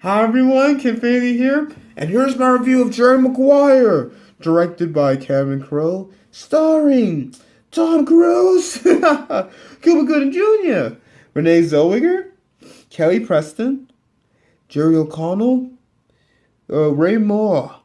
Hi everyone, Kenfinity here, and here's my review of Jerry Maguire, directed by Kevin Crowe, starring Tom Cruise, Cuba Gooding Jr., Renee Zellweger, Kelly Preston, Jerry O'Connell, Ray Moore,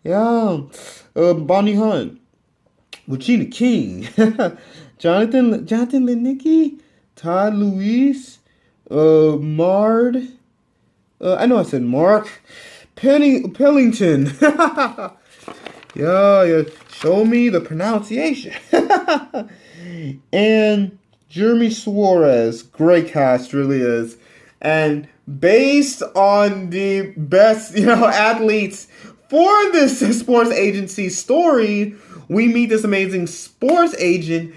yeah, Bonnie Hunt, Regina King, Jonathan Linicki, Todd Lewis, Mard. I know I said Mark. Pellington. yeah. Show me the pronunciation. And Jeremy Suarez. Great cast, really is. And based on the best, athletes for this sports agency story, we meet this amazing sports agent,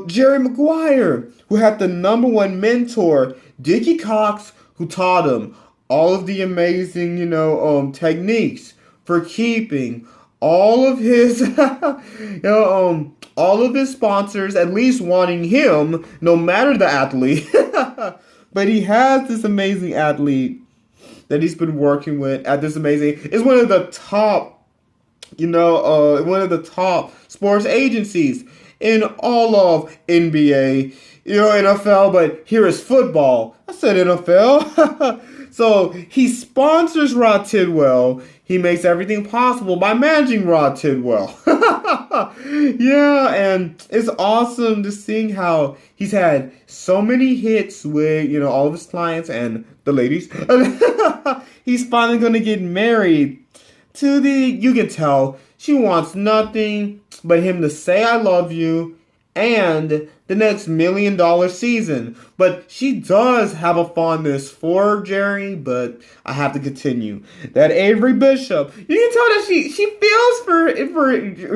Jerry Maguire, who had the #1 mentor, Dickie Cox, who taught him all of the amazing, techniques for keeping all of his, all of his sponsors at least wanting him, no matter the athlete. But he has this amazing athlete that he's been working with at this amazing. It's one of the top, one of the top sports agencies in all of NBA, NFL, but here is football. I said NFL. So he sponsors Rod Tidwell. He makes everything possible by managing Rod Tidwell. Yeah, and it's awesome to seeing how he's had so many hits with, all of his clients and the ladies. He's finally going to get married to you can tell, she wants nothing but him to say I love you and the next $1 million season. But she does have a fondness for Jerry, but I have to continue. That Avery Bishop, you can tell that she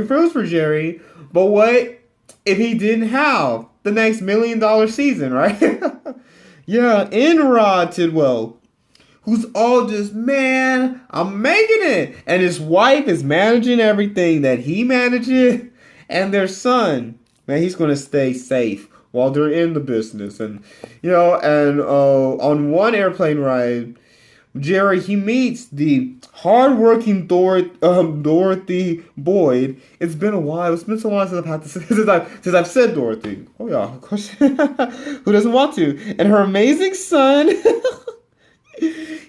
feels for Jerry, but what if he didn't have the next $1 million season, right? Yeah, in Rod Tidwell, who's all just, man, I'm making it. And his wife is managing everything that he manages. And their son, man, he's going to stay safe while they're in the business. And, on one airplane ride, Jerry, he meets the hardworking Dorothy Boyd. It's been a while. It's been so long since I've had to since I've said Dorothy. Oh, yeah, of course. Who doesn't want to? And her amazing son.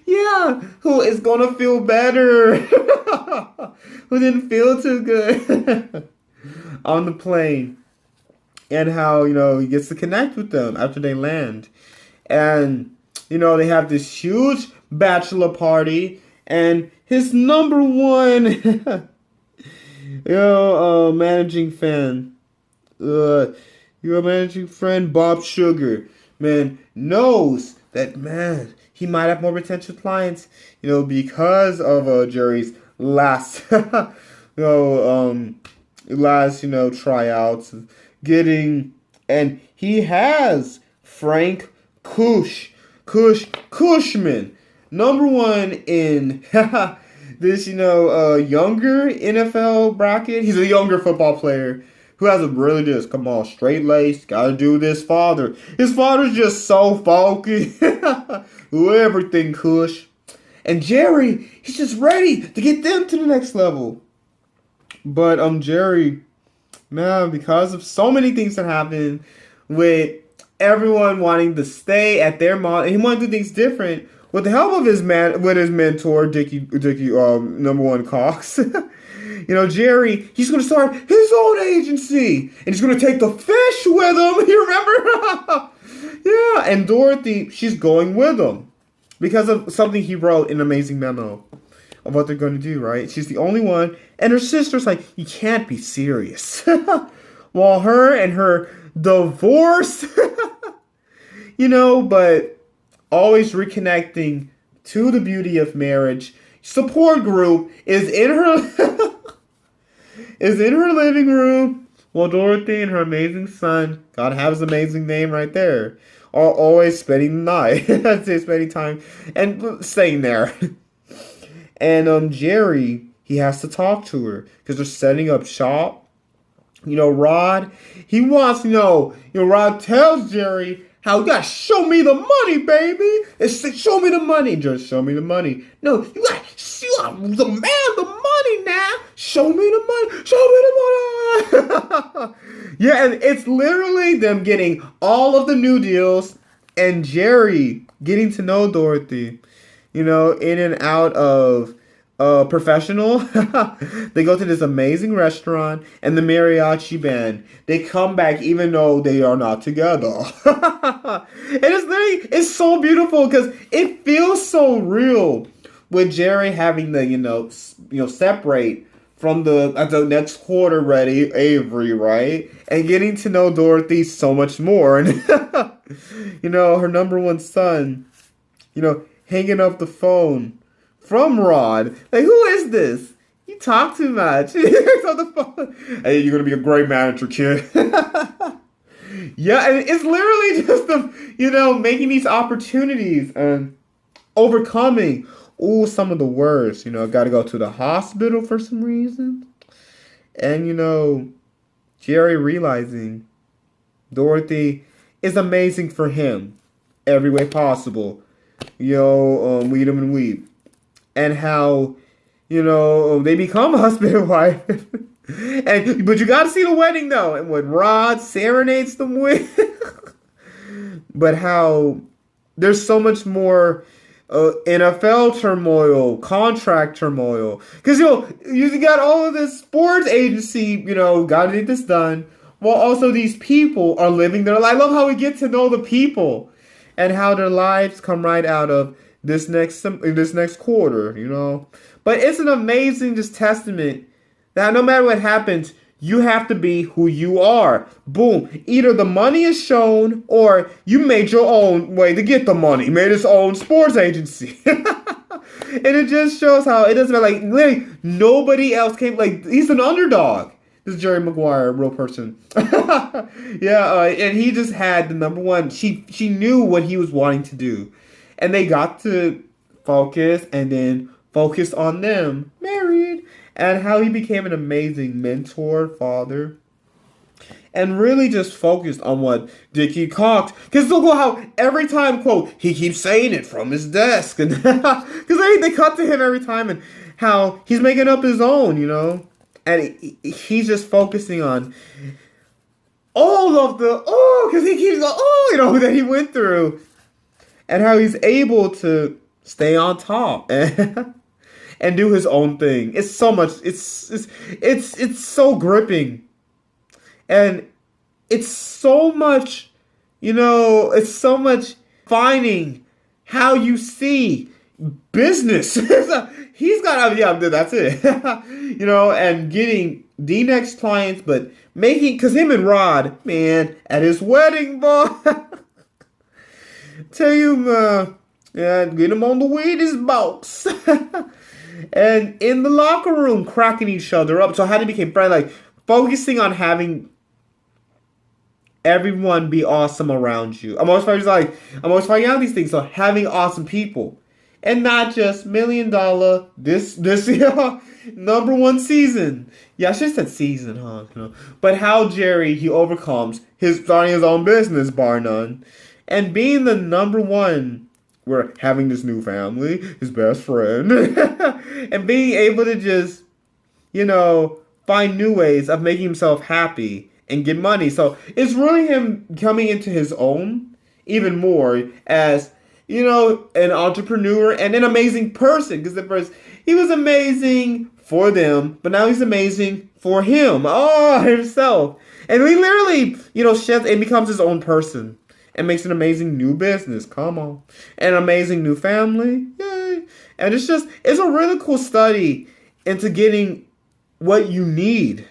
Yeah, who is gonna feel better? Who didn't feel too good on the plane, and how he gets to connect with them after they land, and they have this huge bachelor party, and his #1 managing fan, your managing friend Bob Sugar, man, knows that, man, he might have more potential clients, because of Jerry's last, tryouts, and he has Frank Cushman, #1 in this, younger NFL bracket. He's a younger football player who has a really just, come on, straight-laced, gotta do this father. His father's just so focused. Everything Cush. And Jerry, he's just ready to get them to the next level. But Jerry, man, because of so many things that happen with everyone wanting to stay at their model, he wanted to do things different with the help of his mentor, Dickie #1 Cox. Jerry, he's going to start his own agency. And he's going to take the fish with him. You remember? Yeah, and Dorothy, she's going with him. Because of something he wrote in an amazing memo of what they're going to do, right? She's the only one. And her sister's like, you can't be serious. While her and her divorce, but always reconnecting to the beauty of marriage. Support group is in her living room, while Dorothy and her amazing son, God have his amazing name right there, are always spending the night. Spending time and staying there. And Jerry, he has to talk to her because they're setting up shop. Rod, he wants, Rod tells Jerry How you gotta show me the money, baby. Show me the money. Just show me the money. No, you gotta the man the money now. Show me the money. Show me the money. Yeah, and it's literally them getting all of the new deals and Jerry getting to know Dorothy, in and out of professional. They go to this amazing restaurant and the mariachi band. They come back even though they are not together. And it's so beautiful because it feels so real with Jerry having the separate from the next quarter ready Avery, right? And getting to know Dorothy so much more. And her number one son, hanging up the phone from Rod. Like, who is this? You talk too much. He hangs on the phone. Hey, you're gonna be a great manager, kid. Yeah, and it's literally just them, making these opportunities and overcoming some of the worst. I've got to go to the hospital for some reason. And, Jerry realizing Dorothy is amazing for him every way possible. Weed him and weep. And how, they become husband and wife. But you got to see the wedding, though. And when Rod serenades them with. But how there's so much more NFL turmoil, contract turmoil. Because, you got all of this sports agency, got to get this done. While also these people are living their life. I love how we get to know the people. And how their lives come right out of this next quarter, But it's an amazing just testament that no matter what happens, you have to be who you are. Boom. Either the money is shown or you made your own way to get the money. Made his own sports agency. And it just shows how it doesn't matter. Like, literally, nobody else came. Like, he's an underdog. This is Jerry Maguire, a real person. Yeah, and he just had the number one. She knew what he was wanting to do. And they got to focus and then focus on them, married, and how he became an amazing mentor, father. And really just focused on what Dickie Cox. Because look how every time, quote, he keeps saying it from his desk. And because they cut to him every time and how he's making up his own, And he's just focusing on all of because he keeps that he went through. And how he's able to stay on top and do his own thing. It's so much. It's so gripping, and it's so much. It's so much finding how you see business. He's got that's it. And getting the next clients, but because him and Rod, man, at his wedding, boy. Tell you, get him on the weirdest box. And in the locker room, cracking each other up. So how they became friends, like focusing on having everyone be awesome around you. I'm always finding out these things. So having awesome people. And not just $1 million this number one season. Yeah, I should have said season, huh? But how Jerry, he overcomes starting his own business, bar none. And being the number one, we're having this new family, his best friend, and being able to just, find new ways of making himself happy and get money. So it's really him coming into his own even more as, an entrepreneur and an amazing person. Because at first he was amazing for them, but now he's amazing for him. Himself. And he literally, sheds and becomes his own person. And makes an amazing new business. Come on. An amazing new family. Yay. And it's a really cool study into getting what you need.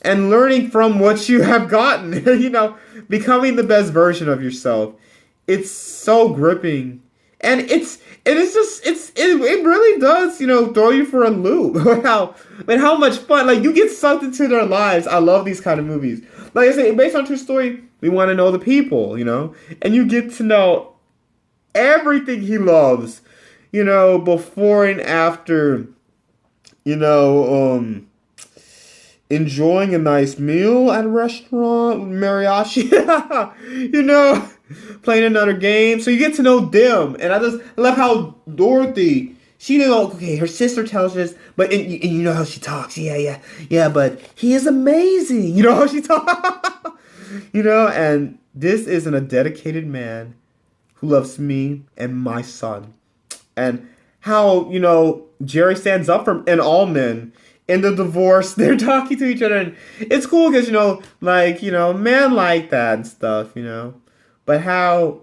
And learning from what you have gotten. Becoming the best version of yourself. It's so gripping. And it really does, throw you for a loop. how much fun. Like, you get sucked into their lives. I love these kind of movies. Like I say, based on true story, we want to know the people, and you get to know everything he loves, before and after, enjoying a nice meal at a restaurant, mariachi, playing another game. So you get to know them. And I love how Dorothy, she didn't know, okay, her sister tells us, but and you know how she talks. Yeah, but he is amazing. You know how she talks? And this isn't a dedicated man who loves me and my son. And how, Jerry stands up for and all men. In the divorce, they're talking to each other, and it's cool because, men like that and stuff, But how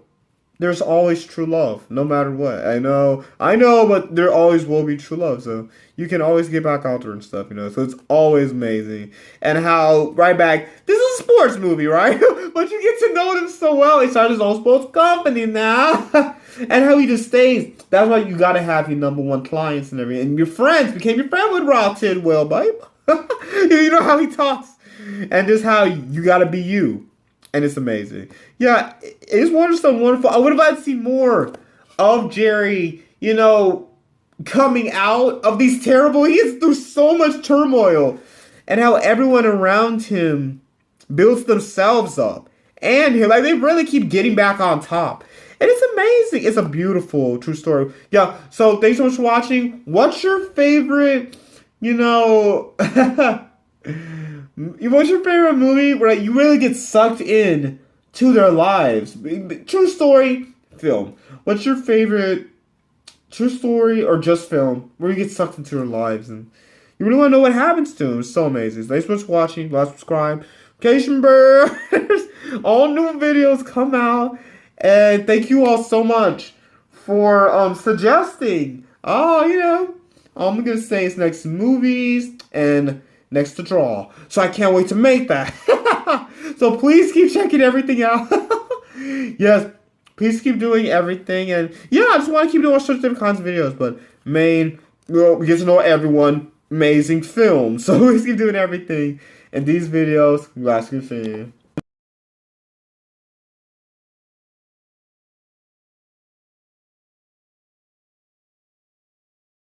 there's always true love, no matter what. I know, but there always will be true love. So you can always get back out there and stuff, So it's always amazing. And how, right back, this is a sports movie, right? But you get to know them so well. He started his own sports company now. And how he just stays. That's why you got to have your number one clients and everything. And your friends became your friend with Rob Tidwell, babe. You know how he talks. And just how you got to be you. And it's amazing. Yeah, it's wonderful. I would have liked to see more of Jerry, coming out of these terrible... He is through so much turmoil. And how everyone around him builds themselves up. And him, they really keep getting back on top. And it's amazing. It's a beautiful, true story. Yeah, so thanks so much for watching. What's your favorite, what's your favorite movie where you really get sucked in to their lives? True story, film. What's your favorite true story or just film where you get sucked into their lives and you really want to know what happens to them? It's so amazing. Thanks so much for watching. Like, subscribe. Notification bells. All new videos come out. And thank you all so much for suggesting. I'm going to say it's next to movies and next to draw. So I can't wait to make that. So please keep checking everything out. Yes, please keep doing everything. And yeah, I just want to keep doing all sorts of different kinds of videos. But we get to know everyone. Amazing film. So please keep doing everything. And these videos, Harris-Kenfinity.